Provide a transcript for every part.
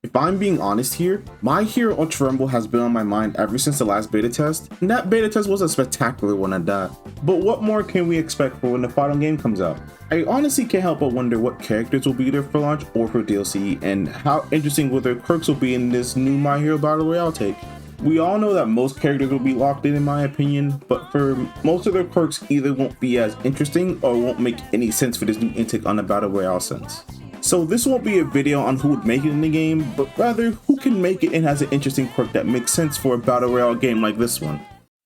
If I'm being honest here, My Hero Ultra Rumble has been on my mind ever since the last beta test, and that beta test was a spectacular one at that. But what more can we expect for when the final game comes out? I honestly can't help but wonder what characters will be there for launch or for DLC, and how interesting will their quirks will be in this new My Hero Battle Royale take. We all know that most characters will be locked in my opinion, but for most of their quirks either won't be as interesting or won't make any sense for this new intake on the Battle Royale sense. So this won't be a video on who would make it in the game, but rather who can make it and has an interesting quirk that makes sense for a Battle Royale game like this one.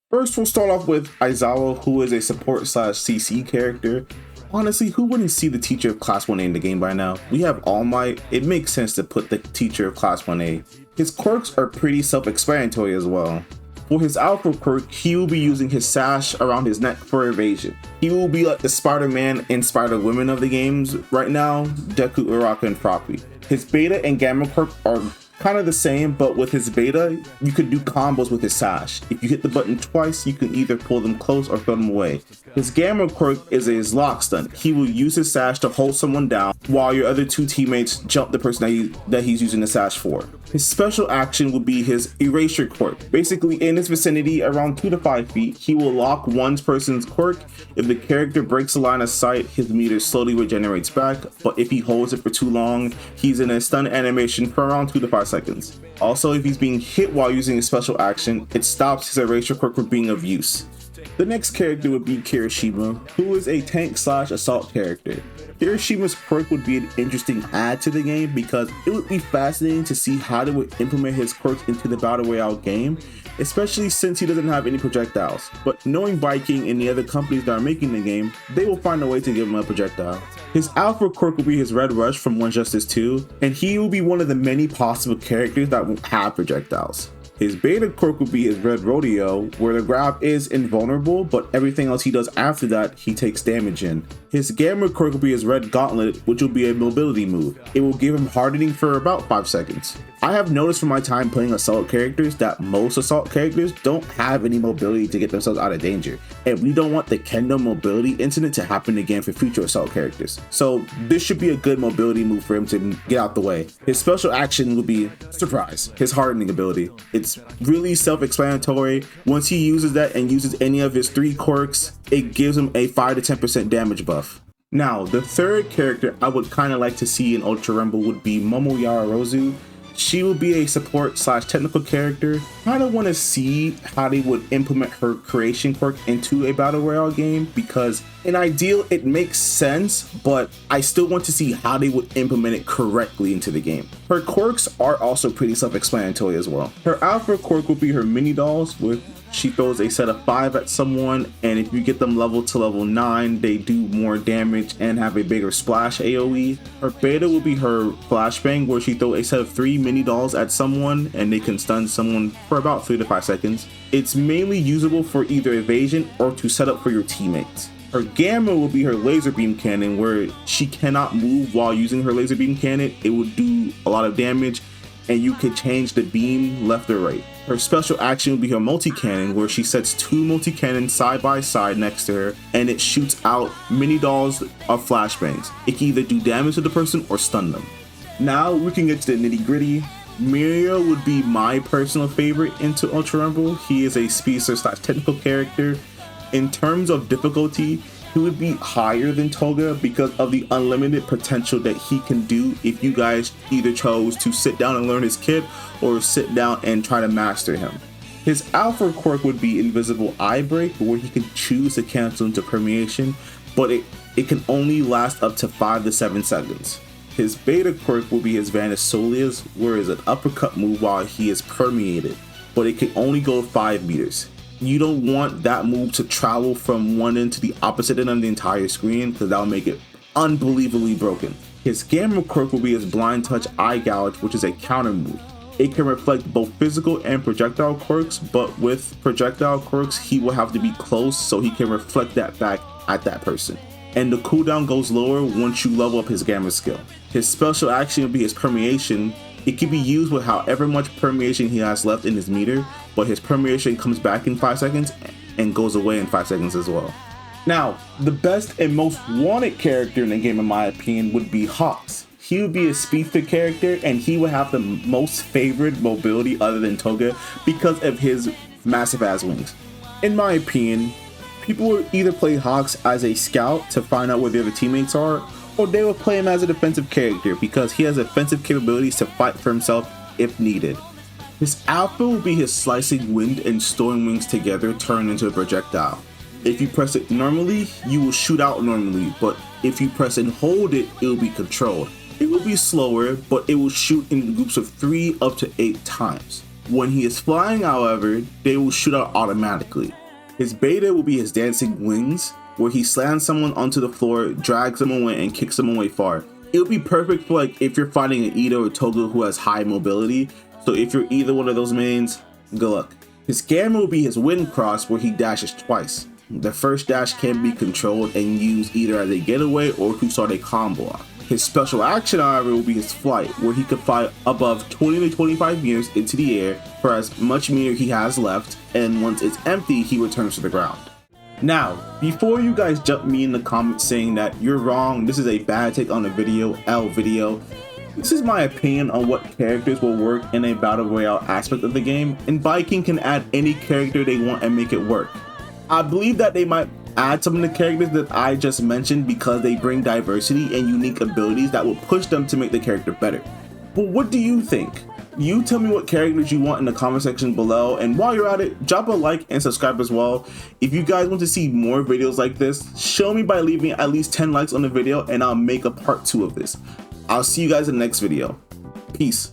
First, we'll start off with Isawa, who is a support slash CC character. Honestly, who wouldn't see the teacher of Class 1A in the game by now? We have All Might, it makes sense to put the teacher of Class 1A. His quirks are pretty self-explanatory as well. For his alpha quirk, he will be using his sash around his neck for evasion. He will be like the Spider-Man and Spider-Woman of the games right now, Deku, Uraraka, and Froppy. His beta and gamma quirk are kind of the same, but with his beta, you could do combos with his sash. If you hit the button twice, you can either pull them close or throw them away. His gamma quirk is his lock stun. He will use his sash to hold someone down while your other two teammates jump the person that he's using the sash for. His special action will be his erasure quirk. Basically, in his vicinity around 2 to 5 feet, he will lock one person's quirk. If the character breaks the line of sight, his meter slowly regenerates back, but if he holds it for too long, he's in a stun animation for around 2 to 5 seconds. Also, if he's being hit while using a special action, it stops his erasure quirk from being of use. The next character would be Hiroshima, who is a tank slash assault character. Hiroshima's quirk would be an interesting add to the game because it would be fascinating to see how they would implement his quirks into the Battle Royale game, especially since he doesn't have any projectiles. But knowing Viking and the other companies that are making the game, they will find a way to give him a projectile. His alpha quirk will be his Red Rush from One Justice 2, and he will be one of the many possible characters that won't have projectiles. His beta quirk would be his Red Rodeo, where the grab is invulnerable, but everything else he does after that, he takes damage in. His gamma quirk will be his Red Gauntlet, which will be a mobility move. It will give him hardening for about 5 seconds. I have noticed from my time playing assault characters that most assault characters don't have any mobility to get themselves out of danger, and we don't want the Kendo mobility incident to happen again for future assault characters. So this should be a good mobility move for him to get out the way. His special action will be surprise, his hardening ability. It's really self-explanatory. Once he uses that and uses any of his 3 quirks, it gives him a 5 to 10% damage buff. Now, the third character I would kind of like to see in Ultra Rumble would be Momoyara Rozu. She will be a support slash technical character. Kind of want to see how they would implement her creation quirk into a Battle Royale game, because in ideal it makes sense, but I still want to see how they would implement it correctly into the game. Her quirks are also pretty self-explanatory as well. Her alpha quirk will be her mini dolls, where she throws a set of 5 at someone, and if you get them level to level 9, they do more damage and have a bigger splash AoE. Her beta will be her flashbang, where she throws a set of 3 mini dolls at someone and they can stun someone for about 3 to 5 seconds. It's mainly usable for either evasion or to set up for your teammates. Her gamma will be her laser beam cannon, where she cannot move while using her laser beam cannon. It will do a lot of damage and you could change the beam left or right. Her special action will be her multi-cannon, where she sets 2 multi-cannons side by side next to her and it shoots out mini dolls of flashbangs. It can either do damage to the person or stun them. Now we can get to the nitty gritty. Mirio would be my personal favorite into Ultra Rumble. He is a speedster slash technical character. In terms of difficulty, he would be higher than Toga because of the unlimited potential that he can do if you guys either chose to sit down and learn his kit or sit down and try to master him. His alpha quirk would be Invisible Eye Break, where he can choose to cancel into permeation, but it can only last up to 5 to 7 seconds. His beta quirk will be his Vanish Soleus, where it's an uppercut move while he is permeated, but it can only go 5 meters. You don't want that move to travel from one end to the opposite end of the entire screen, because that will make it unbelievably broken. His gamma quirk will be his Blind Touch Eye Gouge, which is a counter move. It can reflect both physical and projectile quirks, but with projectile quirks, he will have to be close so he can reflect that back at that person. And the cooldown goes lower once you level up his gamma skill. His special action will be his permeation. It can be used with however much permeation he has left in his meter, but his permeation comes back in 5 seconds and goes away in 5 seconds as well. Now, the best and most wanted character in the game in my opinion would be Hawks. he would be a speedster character and he would have the most favored mobility other than Toga because of his massive ass wings. In my opinion, people would either play Hawks as a scout to find out where the other teammates are, or they would play him as a defensive character because he has offensive capabilities to fight for himself if needed. His alpha will be his slicing wind and storm wings together turned into a projectile. If you press it normally, you will shoot out normally, but if you press and hold it, it will be controlled. It will be slower, but it will shoot in groups of 3 up to 8 times. When he is flying, however, they will shoot out automatically. His beta will be his dancing wings, where he slams someone onto the floor, drags them away, and kicks them away far. It would be perfect for like if you're fighting an Ida or Toga who has high mobility. So if you're either one of those mains, good luck. His gamma will be his wind cross, where he dashes twice. The first dash can be controlled and used either as a getaway or to start a combo off. His special action, however, will be his flight, where he can fly above 20 to 25 meters into the air for as much meter he has left, and once it's empty, he returns to the ground. Now, before you guys jump me in the comments saying that you're wrong, this is a bad take on the video, this is my opinion on what characters will work in a battle royale aspect of the game, and Viking can add any character they want and make it work. I believe that they might add some of the characters that I just mentioned because they bring diversity and unique abilities that will push them to make the character better. But what do you think? You tell me what characters you want in the comment section below, and while you're at it, drop a like and subscribe as well. If you guys want to see more videos like this, show me by leaving at least 10 likes on the video and I'll make a part 2 of this. I'll see you guys in the next video. Peace.